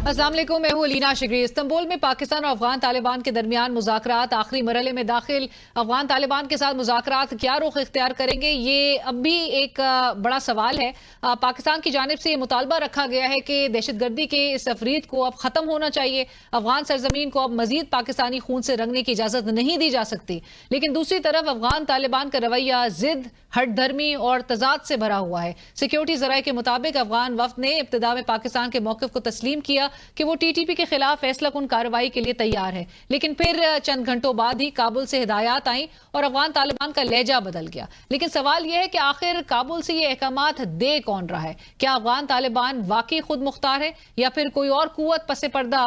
अस्सलाम वालेकुम, मैं हूं अलीना शिगरी। इस्तांबुल में पाकिस्तान और अफगान तालिबान के दरमियान मुज़ाकरात आखिरी मरहले में दाखिल। अफगान तालिबान के साथ मुज़ाकरात क्या रुख इख्तियार करेंगे, ये अब भी एक बड़ा सवाल है। पाकिस्तान की जानिब से ये मुतालबा रखा गया है कि दहशतगर्दी के इस तफरीद को अब ख़त्म होना चाहिए। अफगान सरजमीन को अब मजीद पाकिस्तानी खून से रंगने की इजाज़त नहीं दी जा सकती। लेकिन दूसरी तरफ अफगान तालिबान का रवैया जिद, हटधर्मी और तजाद से भरा हुआ है। सिक्योरिटी जराये के मुताबिक अफगान वफ्द ने इब्तिदा में पाकिस्तान के मौक़िफ़ को तस्लीम किया कि वो टीटीपी के खिलाफ फैसला कुन कार्रवाई के लिए तैयार है, लेकिन फिर चंद घंटों बाद ही काबुल से हिदायत आई और अफगान तालिबान का लहजा बदल गया। लेकिन सवाल यह है कि आखिर काबुल से ये अहकामात दे कौन रहा है? क्या अफगान तालिबान वाकई खुद मुख्तार है या फिर कोई और कुव्वत पसे पर्दा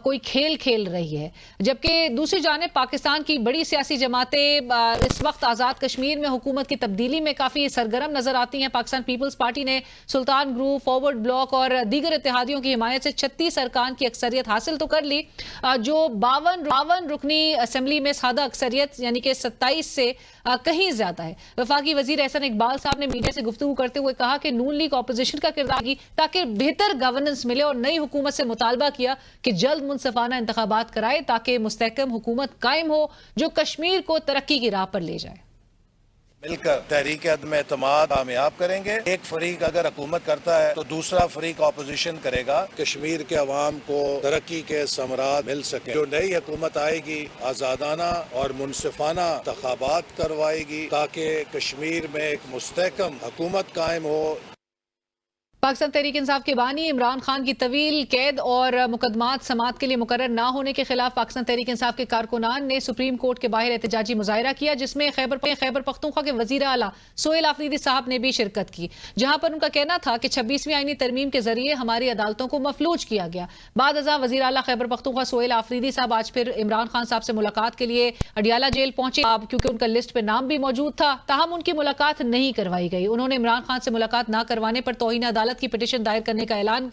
कोई खेल खेल रही है? जबकि दूसरी जानिब पाकिस्तान की बड़ी सियासी जमातें इस वक्त आज़ाद कश्मीर में हुकूमत की तब्दीली में काफ़ी सरगर्म नजर आती हैं। पाकिस्तान पीपल्स पार्टी ने सुल्तान ग्रुप, फॉरवर्ड ब्लॉक और दीगर इत्तेहादियों की हिमायत से 36 अरकान की अक्सरियत हासिल तो कर ली, जो 52 रुकनी असेंबली में सादा अक्सरियत यानी कि 27 से कहीं ज्यादा है। वफाकी वजीर एहसन इकबाल साहब ने मीडिया से गुफ्तगू करते हुए कहा कि नून लीग ऑपोजिशन का किरदार की ताकि बेहतर गवर्नेंस मिले और नई हुकूमत से मुतालबा किया कि जल्द मुनसफाना इंतखाबात कराए ताकि मुस्तहकम हुकूमत कायम हो जो कश्मीर को तरक्की की राह पर ले जाए। मिलकर तहरीक अदम एतमाद कामयाब करेंगे। एक फरीक अगर हुकूमत करता है तो दूसरा फरीक ऑपोजिशन करेगा। कश्मीर के अवाम को तरक्की के समरात मिल सके। जो नई हुकूमत आएगी आजादाना और मुनसिफाना इंतखाबात करवाएगी ताकि कश्मीर में एक मुस्तहकम हुकूमत कायम हो। पाकिस्तान तहरीक इंसाफ के बानी इमरान खान की तवील कैद और मुकदमात समात के लिए मुकर्रर न होने के खिलाफ पाकिस्तान तहरीक इंसाफ के कारकुनान ने सुप्रीम कोर्ट के बाहर एहतजाजी मुजाहरा किया, जिसमें खैबर पख्तूनख्वा के वजीर आला सोहेल आफरीदी साहब ने भी शिरकत की, जहां पर उनका कहना था कि 26वीं आईनी तरमीम के जरिए हमारी अदालतों को मफलूज किया गया। बाद अज़ां वजीर आला खैबर पख्तूनख्वा सोहेल आफरीदी साहब आज फिर इमरान खान साहब से मुलाकात के लिए अडियाला जेल पहुंचे, क्योंकि उनका लिस्ट पर नाम भी मौजूद था। ताहम उनकी मुलाकात नहीं करवाई गई। उन्होंने इमरान खान से मुलाकात न करवाने पर तौहीन अदालत की पिटीशन दायर करने का ऐलान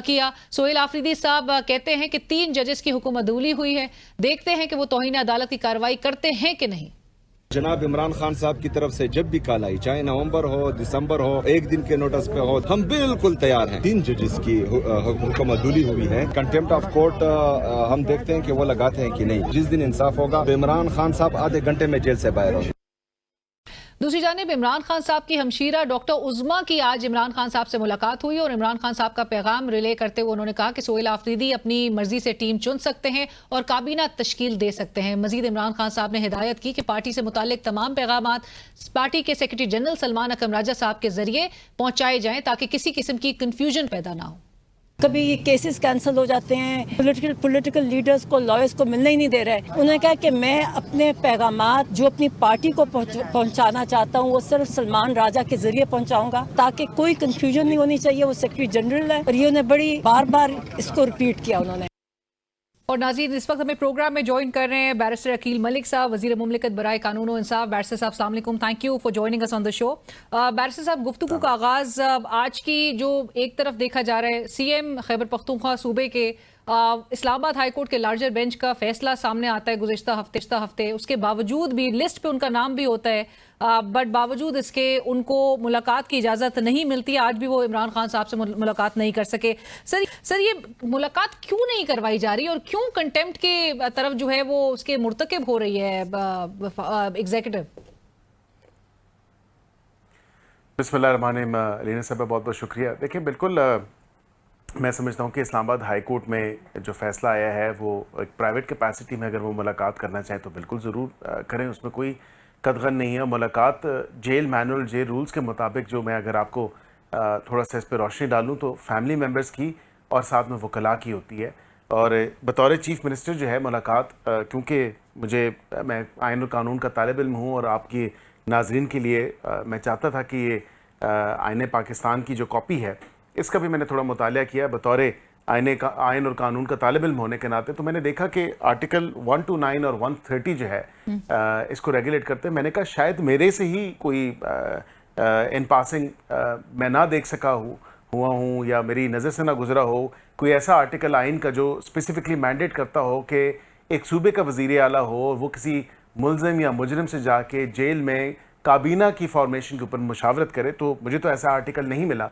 किया। सोहेल आफरीदी साहब कहते हैं कि 3 जजेस की हुकूमतदूली हुई है, देखते हैं कि वो तौहीन अदालत की कार्रवाई करते हैं कि नहीं। जनाब इमरान खान साहब की तरफ से जब भी कॉल आई, चाहे नवंबर हो, दिसंबर हो, एक दिन के नोटिस पे हो, हम बिल्कुल तैयार हैं। 3 जजेस की हुकूमतदूली हुई है। कंटेम्प्ट ऑफ कोर्ट हम देखते हैं कि वो लगाते हैं कि नहीं। जिस दिन इंसाफ होगा तो इमरान खान साहब आधे घंटे में जेल से बाहर होंगे। दूसरी जानिब इमरान खान साहब की हमशीरा डॉक्टर उज़मा की आज इमरान खान साहब से मुलाकात हुई और इमरान खान साहब का पैगाम रिले करते हुए उन्होंने कहा कि सोहेल आफरीदी अपनी मर्जी से टीम चुन सकते हैं और काबीना तश्कील दे सकते हैं। मजीद इमरान खान साहब ने हिदायत की कि पार्टी से मुतालिक तमाम पैगामात पार्टी के सेक्रेटरी जनरल सलमान अकरम राजा साहब के जरिए पहुंचाए जाएं ताकि किसी किस्म की कंफ्यूजन पैदा ना हो। कभी ये केसेस कैंसिल हो जाते हैं, पॉलिटिकल लीडर्स को, लॉयर्स को मिलने ही नहीं दे रहे। उन्होंने कहा कि मैं अपने पैगामात जो अपनी पार्टी को पहुंचाना चाहता हूं वो सिर्फ सलमान राजा के जरिए पहुंचाऊंगा ताकि कोई कंफ्यूजन नहीं होनी चाहिए। वो सेक्रेटरी जनरल है और ये उन्हें बड़ी बार इसको रिपीट किया उन्होंने। और नाज़रीन, इस वक्त हमें प्रोग्राम में ज्वाइन कर रहे हैं बैरिस्टर अकील मलिक साहब, वजीर मुमलिकत बराए कानून और इंसाफ। बैरिस्टर साहब अस्सलाम वालेकुम, thank you for joining us on the show. Barrister साहब, गुफ्तगू का आगाज आज की जो एक तरफ देखा जा रहा है, सीएम खैबर पख्तूनख्वा सूबे के इस्लामाबाद हाई कोर्ट के लार्जर बेंच का फैसला सामने आता है गुज़िश्ता हफ्ते, उसके बावजूद भी लिस्ट पे उनका नाम भी होता है, बट बावजूद इसके उनको मुलाकात की इजाज़त नहीं मिलती। आज भी वो इमरान खान साहब से मुलाकात नहीं कर सके। सर ये मुलाकात क्यों नहीं करवाई जा रही और क्यों कंटेम्प्ट के तरफ जो है वो उसके मुर्तकिब हो रही है एग्जीक्यूटिव? बिस्मिल्लाहिर्रहमानिर्रहीम। लीना साहब बहुत बहुत शुक्रिया। देखिए, बिल्कुल मैं समझता हूँ कि इस्लामाबाद हाई कोर्ट में जो फैसला आया है वो एक प्राइवेट कैपेसिटी में अगर वो मुलाकात करना चाहें तो बिल्कुल ज़रूर करें, उसमें कोई कदगन नहीं है। मुलाकात जेल मैनुअल, जेल रूल्स के मुताबिक, जो मैं अगर आपको थोड़ा सा इस पर रोशनी डालूँ तो फैमिली मेम्बर्स की और साथ में वकला की होती है। और बतौर चीफ़ मिनिस्टर जो है मुलाकात, क्योंकि मैं आइन और कानून का तालिब इल्म हूँ और आपकी नाजरीन के लिए मैं चाहता था कि ये आइन पाकिस्तान की जो कॉपी है इसका भी मैंने थोड़ा मुतालिया किया बतौर आइन और कानून का तालिब इल्म होने के नाते। तो मैंने देखा कि आर्टिकल 129 और 130 जो है इसको रेगुलेट करते हैं। मैंने कहा शायद मेरे से ही कोई इन पासिंग मैं ना देख सका हुआ हूँ या मेरी नज़र से ना गुजरा हो कोई ऐसा आर्टिकल आइन का जो स्पेसिफिकली मैंडेट करता हो कि एक सूबे का वज़ीर आला हो और वो किसी मुलजिम या मुजरिम से जाके जेल में काबीना की फॉर्मेशन के ऊपर मुशावरत करे। तो मुझे तो ऐसा आर्टिकल नहीं मिला,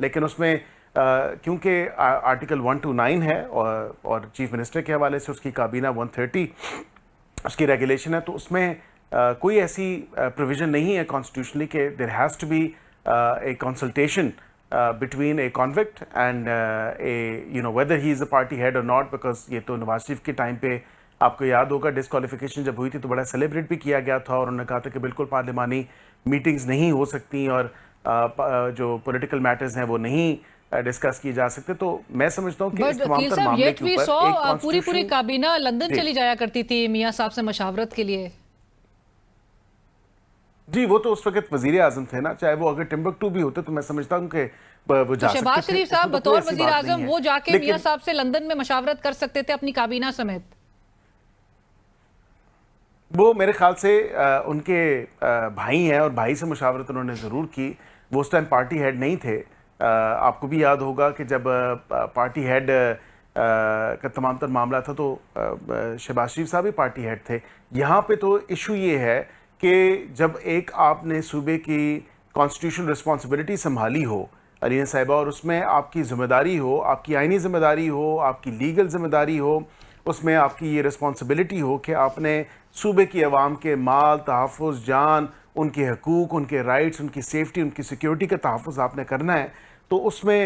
लेकिन उसमें क्योंकि आर्टिकल 129 है और चीफ मिनिस्टर के हवाले से उसकी काबीना 130 उसकी रेगुलेशन है, तो उसमें कोई ऐसी प्रोविजन नहीं है कॉन्स्टिट्यूशनली कि there has to be a consultation between a convict and whether he is a party head or not, because ये तो नवाज शरीफ के टाइम पे आपको याद होगा डिस्क्वालिफिकेशन जब हुई थी तो बड़ा सेलिब्रेट भी किया गया था और उन्होंने कहा था कि बिल्कुल पार्लिमानी मीटिंग्स नहीं हो सकती और जो पॉलिटिकल मैटर्स हैं वो नहीं डिस्कस किए जा सकते। तो मैं समझता हूँ कि इस तमाम तर मामले के ऊपर पूरी काबीना लंदन चली जाया करती थी मियां साहब से मशावरत के लिए। जी, वो तो उस वक्त वजीर आजम थे ना, चाहे वो अगर टिम्बकटू भी होते तो मैं समझता हूँ कि वो जा सकते थे। शहबाज शरीफ साहब बतौर वजीर आजम वो जाके मियां साहब से लंदन में मशावरत कर सकते थे अपनी काबीना समेत। वो मेरे ख्याल से उनके भाई हैं और भाई से मुशावरत उन्होंने ज़रूर की। वो उस टाइम पार्टी हेड नहीं थे। आपको भी याद होगा कि जब पार्टी हेड का तमाम तर मामला था तो शहबाज शरीफ साहब भी पार्टी हेड थे। यहाँ पे तो इशू ये है कि जब एक आपने सूबे की कॉन्स्टिट्यूशनल रिस्पॉन्सिबिलिटी संभाली हो अलीना साहिबा, और उसमें आपकी ज़िम्मेदारी हो, आपकी आइनी ज़िम्मेदारी हो, आपकी लीगल ज़िम्मेदारी हो, उसमें आपकी ये रिस्पॉन्सिबिलिटी हो कि आपने सूबे की आवाम के माल, तहफ़्फ़ुज़, जान, उनके हकूक़, उनके राइट्स, उनकी सेफ्टी, उनकी सिक्योरिटी का तहफ़्फ़ुज़ आपने करना है, तो उसमें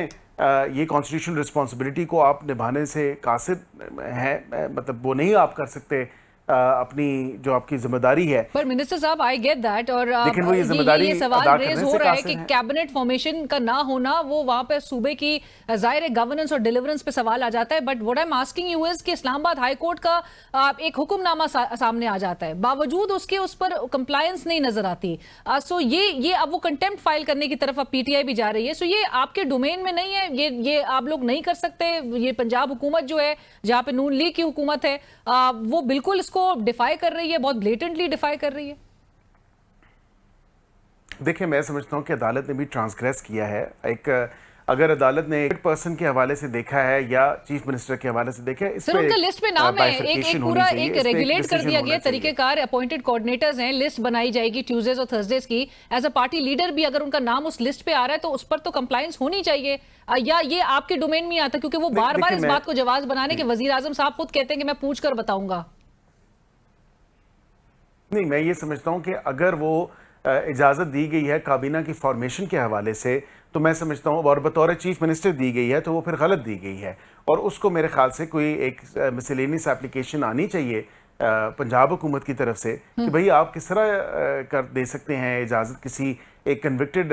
ये कॉन्स्टिट्यूशनल रिस्पॉन्सिबिलिटी को आप निभाने से कासिर हैं, मतलब वो नहीं आप कर सकते अपनी जो आपकी जिम्मेदारी है। पर मिनिस्टर साहब आई गेट दैट, और लेकिन वो ये सवाल रेज हो रहा है कि कैबिनेट फॉर्मेशन का ना होना वो वहां पे सूबे की जाहिर गवर्नेंस और डिलीवरेंस पे सवाल आ जाता है। But what I am asking you is कि इस्लामाबाद हाई कोर्ट का एक हुक्मनामा सामने आ जाता है, बावजूद उसके उस पर कंप्लायंस नहीं नजर आती। सो ये अब वो कंटेम्प्ट फाइल करने की तरफ अब पीटीआई भी जा रही है। सो ये आपके डोमेन में नहीं है, ये आप लोग नहीं कर सकते। ये पंजाब हुकूमत जो है जहां पे नून लीग की हुकूमत है वो बिल्कुल को डिफाई कर रही है, बहुत ब्लेटेंटली डिफाई कर रही है। देखिए, मैं समझता हूं कि अदालत ने भी ट्रांसग्रेस किया है। अगर अदालत ने एक पर्सन के हवाले से देखा है या चीफ मिनिस्टर के हवाले से देखा है, इस पे उनका लिस्ट में नाम है, एक पूरा एक रेगुलेट कर दिया गया तरीकेकार, अपॉइंटेड कोऑर्डिनेटर्स हैं, लिस्ट बनाई जाएगी ट्यूसडेज और थर्सडेज की। एज अ पार्टी लीडर भी अगर उनका नाम उस लिस्ट पे आ रहा है तो उस पर तो कंप्लायंस होनी चाहिए, या ये आपके डोमेन में आता? क्योंकि वो बार बार इस बात को जवाब बनाने के वजीर आजम साहब खुद कहते हैं कि मैं पूछ कर बताऊंगा। नहीं, मैं ये समझता हूं कि अगर वो इजाज़त दी गई है काबीना की फॉर्मेशन के हवाले से, तो मैं समझता हूं, और बतौर चीफ मिनिस्टर दी गई है, तो वो फिर गलत दी गई है और उसको मेरे ख्याल से कोई एक मिसलेनियस एप्लीकेशन आनी चाहिए पंजाब हुकूमत की तरफ से कि भाई आप किस तरह कर दे सकते हैं इजाज़त किसी एक कन्विक्टेड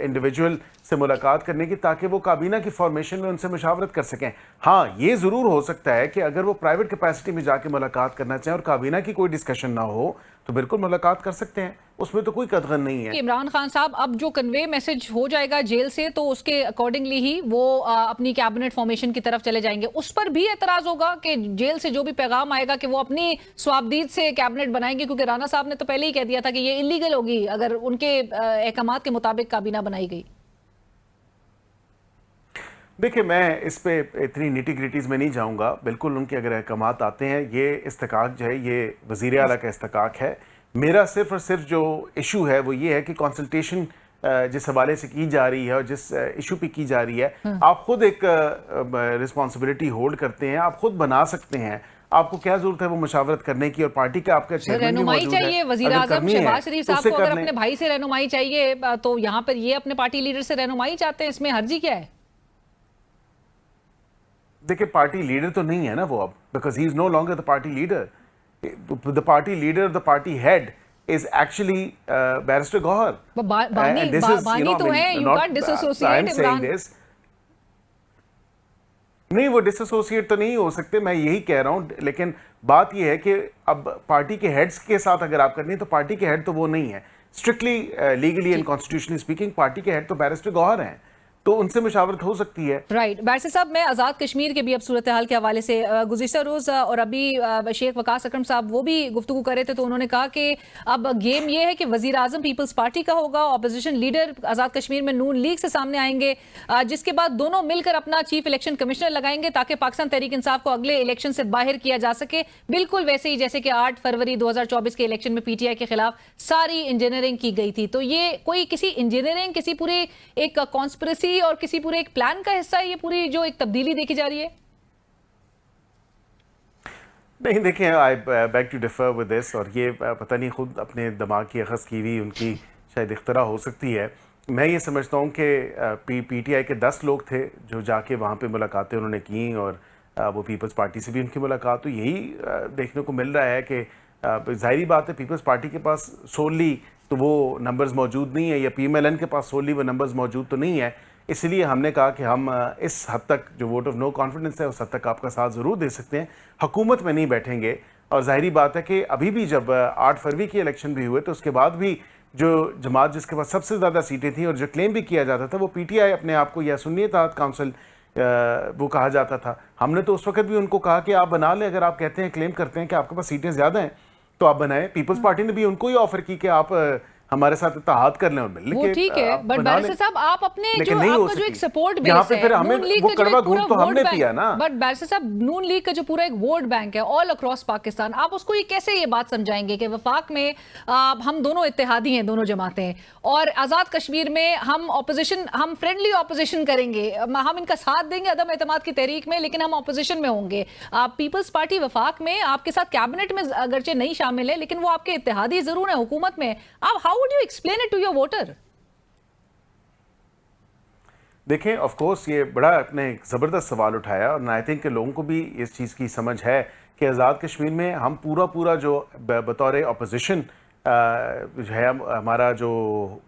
इंडिविजुअल से मुलाकात करने की, ताकि वो काबीना की फॉर्मेशन में उनसे मुशावरत कर सकें। हाँ, ये ज़रूर हो सकता है कि अगर वो प्राइवेट कैपेसिटी में जाके मुलाकात करना चाहें और काबीना की कोई डिस्कशन ना हो तो बिल्कुल मुलाकात कर सकते हैं, उसमें तो कोई कदगन नहीं है। इमरान खान साहब, अब जो कन्वे मैसेज हो जाएगा जेल से तो उसके अकॉर्डिंगली ही वो अपनी कैबिनेट फॉर्मेशन की तरफ चले जाएंगे। उस पर भी एतराज होगा कि जेल से जो भी पैगाम आएगा कि वो अपनी स्वाबदीद से कैबिनेट बनाएंगे, क्योंकि राणा साहब ने तो पहले ही कह दिया था कि ये इलीगल होगी अगर उनके अहकामात के मुताबिक काबीना बनाई गई। देखिए, मैं इस पे इतनी निटी ग्रिटीज़ में नहीं जाऊंगा। बिल्कुल उनके अगर अहकामात आते हैं, ये इस्तकाक जो है ये वज़ीर आला का इस्तकाक है। मेरा सिर्फ और सिर्फ जो इशू है वो ये है कि कंसल्टेशन जिस हवाले से की जा रही है और जिस इशू पे की जा रही है, आप खुद एक रिस्पॉन्सिबिलिटी होल्ड करते हैं, आप खुद बना सकते हैं। आपको क्या जरूरत है वो मुशावरत करने की, और पार्टी का आपका चेयरमैन भी मौजूद है। चाहिए वज़ीर आज़म शहबाज शरीफ साहब को अगर अपने भाई से रहनुमाई चाहिए तो यहाँ पर ये अपने पार्टी लीडर से रहनुमाई चाहते हैं, इसमें हर्जी क्या है? देखिए, पार्टी लीडर तो नहीं है ना वो अब, because he is no longer the party leader. The party leader, the party head is actually Barrister Gohar. बानी तो है, you can't disassociate Imran. नहीं, वो डिसएसोसिएट तो नहीं हो सकते, मैं यही कह रहा हूँ। लेकिन बात यह है कि अब पार्टी के हेड्स के साथ अगर आप करनी है तो पार्टी के हेड तो वो नहीं है। Strictly legally and constitutionally speaking party के हेड तो बैरिस्टर गौहर हैं, तो उनसे मुशावरत हो सकती है। राइट। बैरिस्टर साहब, मैं आज़ाद कश्मीर के भी अब सूरत हाल के हवाले से गुज़िश्ता रोज़ और अभी शेख वकास अकरम साहब वो भी गुफ्तगू कर रहे थे, तो उन्होंने कहा कि अब गेम ये है कि वज़ीर आज़म पीपल्स पार्टी का होगा, अपोजिशन लीडर आज़ाद कश्मीर में नून लीग से सामने आएंगे, जिसके बाद दोनों मिलकर अपना चीफ इलेक्शन कमिश्नर लगाएंगे ताकि पाकिस्तान तहरीक इंसाफ को अगले इलेक्शन से बाहर किया जा सके। बिल्कुल वैसे ही जैसे कि 8 फरवरी 2024 के इलेक्शन में पीटीआई के खिलाफ सारी इंजीनियरिंग की गई थी। तो ये कोई किसी इंजीनियरिंग, किसी पूरी एक कॉन्स्पिरेसी तैयारी और किसी पूरे एक प्लान का हिस्सा है ये पूरी जो एक तब्दीली देखी जा रही है? नहीं, देखिए, I beg to differ with this, और ये पता नहीं खुद अपने दिमाग की अखज़ की हुई उनकी शायद इख्तरा हो सकती है। मैं ये समझता हूँ कि पीटीआई के 10 लोग थे जो जाके वहाँ पे मुलाकातें उन्होंने की, और वो पीपल्स पार्टी से भी उनकी मुलाकात, तो यही देखने को मिल रहा है कि ज़ाहिरी बात है पीपल्स पार्टी के पास सोली तो वो नंबर्स मौजूद नहीं है, या पीएमएलएन के पास सोली वो नंबर्स मौजूद तो नहीं है। इसलिए हमने कहा कि हम इस हद तक जो वोट ऑफ नो कॉन्फिडेंस है उस हद तक आपका साथ ज़रूर दे सकते हैं, हुकूमत में नहीं बैठेंगे। और ज़ाहिरी बात है कि अभी भी जब 8 फरवरी के इलेक्शन भी हुए तो उसके बाद भी जो जमात जिसके पास सबसे ज़्यादा सीटें थी और जो क्लेम भी किया जाता था वो पीटीआई अपने आप को या सुन्नी इत्तेहाद काउंसिल वो कहा जाता था। हमने तो उस वक्त भी उनको कहा कि आप बना लें, अगर आप कहते हैं, क्लेम करते हैं कि आपके पास सीटें ज़्यादा हैं तो आप बनाएं। पीपल्स पार्टी ने भी उनको ही ऑफर की कि आप हमारे साथ इत्तेहाद कर लें और मिल वो ठीक है, बट बैरिस्टर साहब आप अपने जो आपका जो एक सपोर्ट बेस है, फिर हमें वो कड़वा घूम तो हमने पिया ना। बट बैरिस्टर साहब, नून लीग का जो पूरा एक वोट बैंक है ऑल अक्रॉस पाकिस्तान, आप उसको ये कैसे ये बात समझाएंगे कि वफाक में हम दोनों इत्तेहादी हैं, दोनों जमातें, और आज़ाद कश्मीर में हम ऑपोजिशन, हम फ्रेंडली ऑपोजिशन करेंगे, हम इनका साथ देंगे अदम एतमाद की तहरीक में, लेकिन हम ऑपोजिशन में होंगे। पीपल्स पार्टी वफाक में आपके साथ कैबिनेट में अगरचे नहीं शामिल है लेकिन वो आपके इत्तेहादी जरूर है हुकूमत में। आप how would you explain it to your voter? देखें, ऑफ कोर्स ये बड़ा अपने ज़बरदस्त सवाल उठाया, और आई थिंक कि लोगों को भी इस चीज़ की समझ है कि आज़ाद कश्मीर में हम पूरा जो बतौर अपोजिशन जो है हमारा जो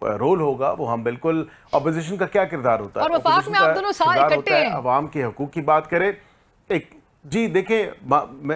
रोल होगा वो हम बिल्कुल, अपोजिशन का क्या किरदार होता है, और वफाक में आप दोनों सारे इकट्ठे हैं, अवाम के हकूक़ की बात करें। एक जी देखें,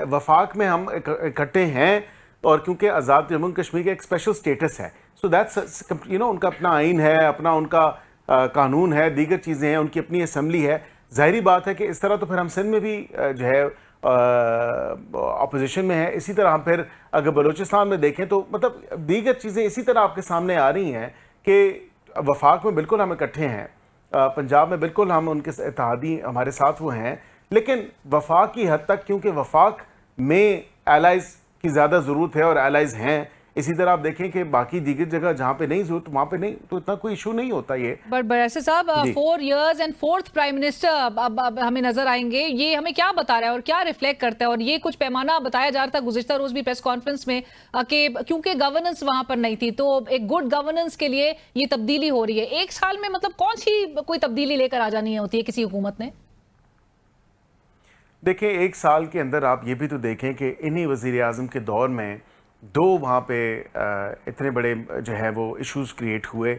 वफाक में हम इकट्ठे हैं, और क्योंकि आज़ाद जम्मू कश्मीर का एक स्पेशल स्टेटस है, सो दैट्स उनका अपना आइन है, अपना उनका कानून है, दीगर चीज़ें हैं, उनकी अपनी असम्बली है। ज़ाहिरी बात है कि इस तरह तो फिर हम सिंध में भी जो है अपोजिशन में है, इसी तरह हम फिर अगर बलूचिस्तान में देखें तो मतलब दीगर चीज़ें इसी तरह आपके सामने आ रही हैं कि वफाक में बिल्कुल हम इकट्ठे हैं, पंजाब में बिल्कुल हम उनके इत्तेहादी हमारे साथ वो हैं, लेकिन वफाक की हद तक, क्योंकि वफाक में एलाइज़ की ज़्यादा ज़रूरत है और एलाइज़ हैं। इसी तरह आप देखें कि बाकी दीगर जगह जहाँ पे नहीं जरूरत वहाँ पे नहीं, तो इतना कोई इशू नहीं होता ये। बट बैरिस्टर साहब, 4 years and 4th prime minister अब हमें नजर आएंगे, ये हमें क्या बता रहा है और क्या रिफ्लेक्ट करता है? और ये कुछ पैमाना बताया जा रहा था गुज़िश्ता रोज भी प्रेस कॉन्फ्रेंस में कि क्योंकि गवर्नेंस वहां पर नहीं थी तो एक गुड गवर्नेंस के लिए ये तब्दीली हो रही है। एक साल में मतलब कौन सी कोई तब्दीली लेकर आ जानी होती है किसी हुकूमत ने? देखिए, एक साल के अंदर आप ये भी तो देखें कि इन्हीं वज़ीर आज़म के दौर में 2 वहाँ पे इतने बड़े जो है वो इश्यूज़ क्रिएट हुए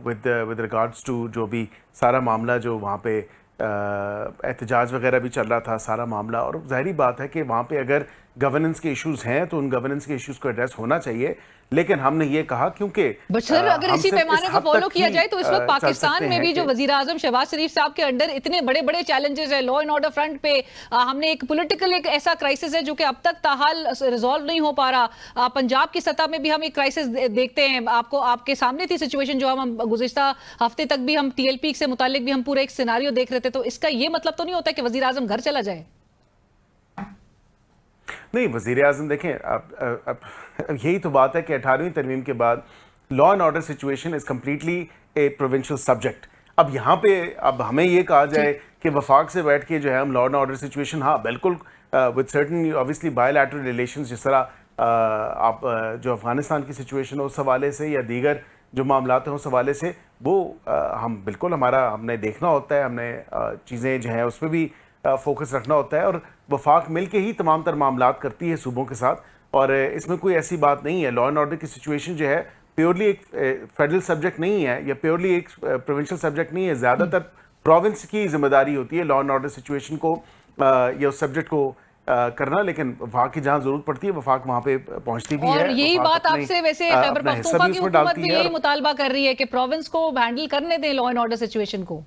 विद रिगार्ड्स टू जो भी सारा मामला जो वहाँ पे एहतजाज वगैरह भी चल रहा था सारा मामला। और ज़ाहिरी बात है कि वहाँ पे अगर गवर्नेंस के इश्यूज़ हैं तो उन गवर्नेंस के इश्यूज़ को एड्रेस होना चाहिए, लेकिन हमने ये कहा क्योंकि सर अगर इसी पैमाने को फॉलो किया जाए तो इस वक्त पाकिस्तान में भी जो वजीर आजम शहबाज शरीफ साहब के अंडर इतने बड़े बड़े चैलेंजेस है लॉ एंड ऑर्डर फ्रंट पे, हमने एक पॉलिटिकल एक ऐसा क्राइसिस है जो कि अब तक ताहाल रिजॉल्व नहीं हो पा रहा। पंजाब की सतह में भी हम एक क्राइसिस देखते हैं, आपको आपके सामने थी सिचुएशन जो हम गुज़िश्ता हफ्ते तक भी हम टीएलपी से मुतालिक भी हम पूरे एक सिनारियो देख रहे थे। तो इसका ये मतलब तो नहीं होता कि वजीर आजम घर चला जाए? नहीं, वज़ीर आज़म देखें, अब यही तो बात है कि 18वीं तरमीम के बाद law and order situation is completely A provincial subject. अब यहाँ पे अब हमें ये कहा जाए कि वफाक से बैठ के जो है हम लॉ एंड ऑर्डर सिचुएशन, हाँ बिल्कुल with certain obviously bilateral relations, जिस तरह आप जो अफ़गानिस्तान की सिचुएशन है उस हवाले से या दीगर जो मामलात हैं उस हवाले से वो हम बिल्कुल हमने देखना होता है, हमने चीज़ें जो हैं उस पर भी फोकस रखना होता है। और वफाक मिल के ही तमाम तर मामलात करती है सूबों के साथ, और इसमें कोई ऐसी बात नहीं है। लॉ एंड ऑर्डर की सिचुएशन जो है प्योरली एक फेडरल सब्जेक्ट नहीं है या प्योरली एक प्रोविंशियल सब्जेक्ट नहीं है, ज़्यादातर प्रोविंस की जिम्मेदारी होती है लॉ एंड ऑर्डर सिचुएशन को या उस सब्जेक्ट को करना, लेकिन वफाक की जहाँ जरूरत पड़ती है वफाक वहाँ पे पहुँचती भी है। और यही बात आपसे वैसे खैबर पख्तूनख्वा की हुकूमत भी यही मुतालबा कर रही है कि प्रोविंस को हैंडल करने दें लॉ एंड ऑर्डर सिचुएशन को।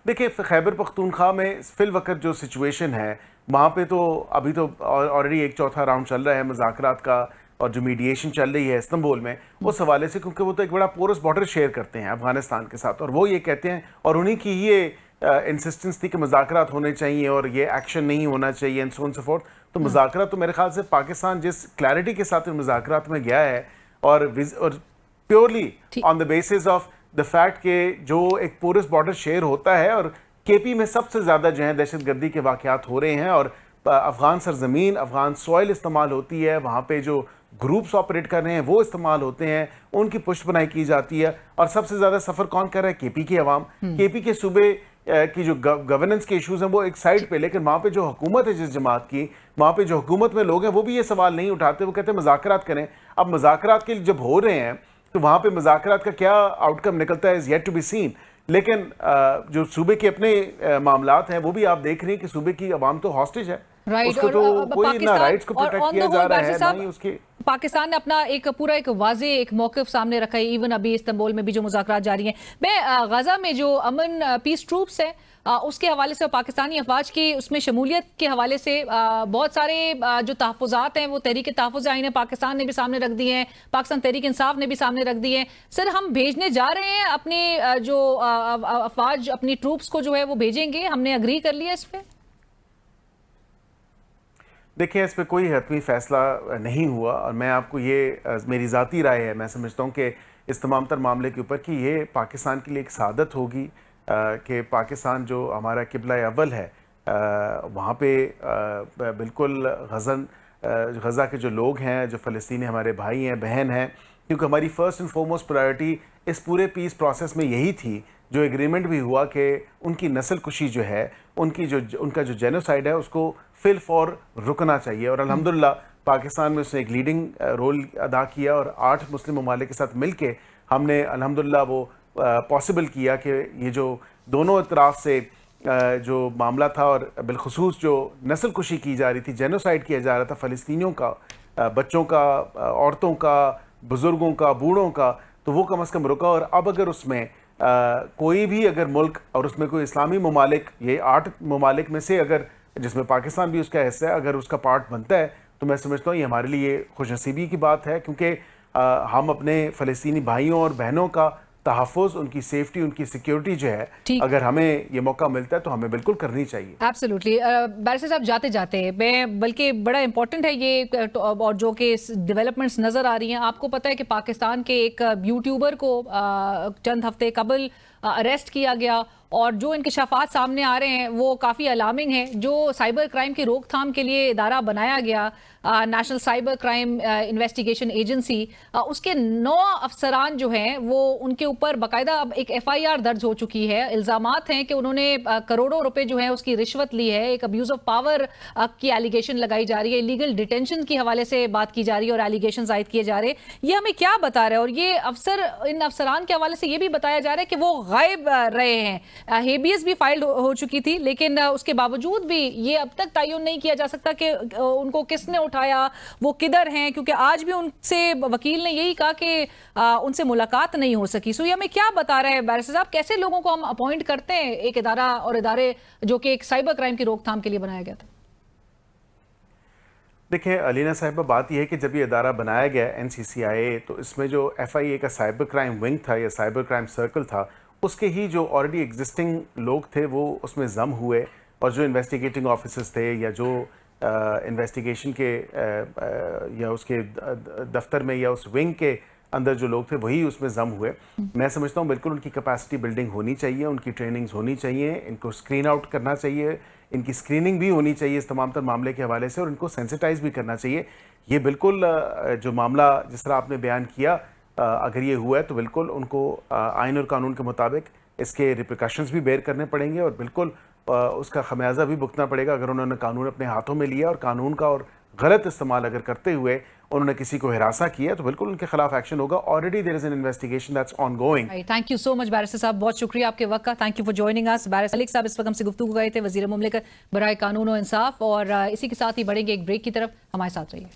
देखिए, खैबर पख्तूनख्वा में फिल वक्त जो सिचुएशन है वहाँ पे तो अभी तो ऑलरेडी एक चौथा राउंड चल रहा है मुज़ाकरात का, और जो मीडिएशन चल रही है इस्तांबुल में उस हवाले से, क्योंकि वो तो एक बड़ा पोरस बॉर्डर शेयर करते हैं अफगानिस्तान के साथ, और वो ये कहते हैं और उन्हीं की ये इंसिस्टेंस थी कि मुज़ाकरात होने चाहिए और ये एक्शन नहीं होना चाहिए and so on so fourth. तो मुज़ाकरात तो मेरे ख्याल से पाकिस्तान जिस क्लैरिटी के साथ मुज़ाकरात में गया है और purely on the basis of the fact कि जो एक पोरस बॉर्डर शेयर होता है और केपी में सबसे ज़्यादा जो है दहशतगर्दी के वाक़यात हो रहे हैं और अफ़गान सरजमीन, अफ़गान सॉइल इस्तेमाल होती है, वहाँ पे जो ग्रुप्स ऑपरेट कर रहे हैं वो इस्तेमाल होते हैं, उनकी पुष्टपनाही की जाती है। और सबसे ज़्यादा सफ़र कौन कर रहा है? केपी की अवाम। केपी के सूबे की जो गवर्नेंस के इश्यूज हैं वो एक साइड पे, लेकिन वहाँ पे जो हुकूमत है जिस जमात की, वहाँ पे जो हुकूमत में लोग हैं वो भी ये सवाल नहीं उठाते। वो कहते हैं मुज़ाकरात करें। अब मुज़ाकरात के लिए जब हो रहे हैं तो वहाँ पे मुज़ाकरात का क्या आउटकम निकलता है is yet to be seen. लेकिन जो सूबे के अपने मामलात हैं वो भी आप देख रहे हैं कि सूबे की अवाम तो हॉस्टेज है, उसको तो कोई ना राइट्स को प्रोटेक्ट किया जा रहा है ना ही उसके। पाकिस्तान ने अपना एक पूरा एक वाज़े एक मौक़िफ़ सामने रखा है। इवन अभी इस्तांबुल में भी जो मुज़ाकरात जारी हैं, मैं गज़ा में जो अमन पीस ट्रूप्स हैं उसके हवाले से और पाकिस्तानी अफवाज की उसमें शमूलियत के हवाले से बहुत सारे जो तहफ़्फ़ुज़ात हैं वो तहरीक तहफ़्फ़ुज़ आईन है पाकिस्तान ने भी सामने रख दिए हैं, पाकिस्तान तहरीक इंसाफ ने भी सामने रख दिए हैं। सर, हम भेजने जा रहे हैं अपने जो अफवाज अपनी ट्रूप्स को जो है वो भेजेंगे, हमने अग्री कर लिया इस पर? देखिए, इस पर कोई हतमी फैसला नहीं हुआ और मैं आपको ये मेरी ज़ाती राय है, मैं समझता हूँ कि इस तमाम तर मामले के ऊपर कि ये पाकिस्तान के लिए एक सादत होगी कि पाकिस्तान जो हमारा किबला अव्वल है वहाँ पे बिल्कुल गज़ा के जो लोग हैं, जो फ़लस्तीनी हमारे भाई हैं, बहन हैं, क्योंकि हमारी फ़र्स्ट एंड फॉरमोस्ट प्रायोरिटी इस पूरे पीस प्रोसेस में यही थी, जो एग्रीमेंट भी हुआ कि उनकी नस्ल कुशी जो है, उनका जो जेनोसाइड है उसको फिल फॉर रुकना चाहिए। और अल्हम्दुलिल्लाह पाकिस्तान में उसने एक लीडिंग रोल अदा किया और 8 मुस्लिम ममालिक के साथ मिल के हमने अल्हम्दुलिल्लाह वो पॉसिबल किया कि ये जो दोनों इतराफ़ से जो मामला था और बिलखुसूस जो नस्ल कुशी की जा रही थी, जेनोसाइड किया जा रहा था फ़लस्तीनियों का, बच्चों का, औरतों का, बुज़ुर्गों का, बूढ़ों का, तो वो कम अज़ कम रुका। और अब अगर उसमें कोई भी अगर मुल्क और उसमें कोई इस्लामी ममालिक, ये 8 ममालिक में से अगर जिसमें पाकिस्तान भी उसका हिस्सा है, अगर उसका पार्ट बनता है तो मैं समझता हूँ ये हमारे लिए खुशनसीबी की बात है, क्योंकि हम अपने फ़लस्तीनी भाइयों और बहनों का तहफ़्फ़ुज़, उनकी सेफ्टी, उनकी सिक्योरिटी जो है, अगर हमें ये मौका मिलता है तो हमें बिल्कुल करनी चाहिए। एब्सोल्युटली। बैरिस्टर साहब, जाते जाते मैं बल्कि बड़ा इंपॉर्टेंट है ये और जो कि डेवलपमेंट्स नज़र आ रही हैं, आपको पता है कि पाकिस्तान के एक यूट्यूबर को चंद हफ्ते कबल अरेस्ट किया गया और जो इंकशाफात सामने आ रहे हैं वो काफ़ी अलार्मिंग है। जो साइबर क्राइम की रोकथाम के लिए इदारा बनाया गया, national cyber crime investigation agency, उसके 9 अफसरान जो हैं वो उनके ऊपर बाकायदा अब एक FIR दर्ज हो चुकी है। इल्ज़ामात हैं कि उन्होंने करोड़ों रुपए जो हैं उसकी रिश्वत ली है। एक अब्यूज़ ऑफ पावर की एलिगेशन लगाई जा रही है, इलीगल डिटेंशन की हवाले से बात की जा रही है और एलिगेशन आयद किए जा रहे हैं। ये हमें क्या बता रहा है? और ये इन अफसरान के हवाले से ये भी बताया जा रहा है कि वो गायब रहे हैं। हेबियस भी फाइल हो चुकी थी, लेकिन उसके बावजूद भी ये अब तक तयन नहीं किया जा सकता कि उनको किसने उठाया, वो किधर हैं, क्योंकि आज भी उनसे वकील ने यही कहा कि उनसे मुलाकात नहीं हो सकी। सो ये हमें क्या बता रहे हैं बैरिस्टर साहब, कैसे लोगों को हम अपॉइंट करते हैं एक इदारा और इदारे जो कि एक साइबर क्राइम की रोकथाम के लिए बनाया गया था? देखिए अलीना साहिबा, बात यह है कि जब ये इदारा बनाया गया NCCIA, तो इसमें जो FIA का साइबर क्राइम विंग था या साइबर क्राइम सर्कल था, उसके ही जो ऑलरेडी एग्जिस्टिंग लोग थे वो उसमें जम हुए और जो इन्वेस्टिगेटिंग ऑफिसर्स थे या जो इन्वेस्टिगेशन के या उसके दफ्तर में या उस विंग के अंदर जो लोग थे वही उसमें जम हुए। मैं समझता हूँ बिल्कुल उनकी कैपेसिटी बिल्डिंग होनी चाहिए, उनकी ट्रेनिंग्स होनी चाहिए, इनको स्क्रीन आउट करना चाहिए, इनकी स्क्रीनिंग भी होनी चाहिए इस तमाम तर मामले के हवाले से, और इनको सेंसिटाइज भी करना चाहिए। ये बिल्कुल जो मामला जिस तरह आपने बयान किया, अगर ये हुआ है तो बिल्कुल उनको आइन और कानून के मुताबिक इसके रिप्रिकॉशंस भी बेयर करने पड़ेंगे और बिल्कुल उसका खमियाजा भी भुगतना पड़ेगा अगर उन्होंने कानून अपने हाथों में लिया और कानून का और गलत इस्तेमाल अगर करते हुए उन्होंने किसी को हिरासा किया तो बिल्कुल उनके खिलाफ एक्शन होगा। Already there is an investigation that's ongoing. Thank you so much barrister साहब, बहुत शुक्रिया आपके वक्त का। Thank you for joining us. Barrister Malik साहब इस वक्त हमसे गुफ्तगू गए थे, वजीर मुमलिकत बराए कानून और इंसाफ। और इसी के साथ ही बढ़ेंगे एक ब्रेक की तरफ, हमारे साथ रहिए।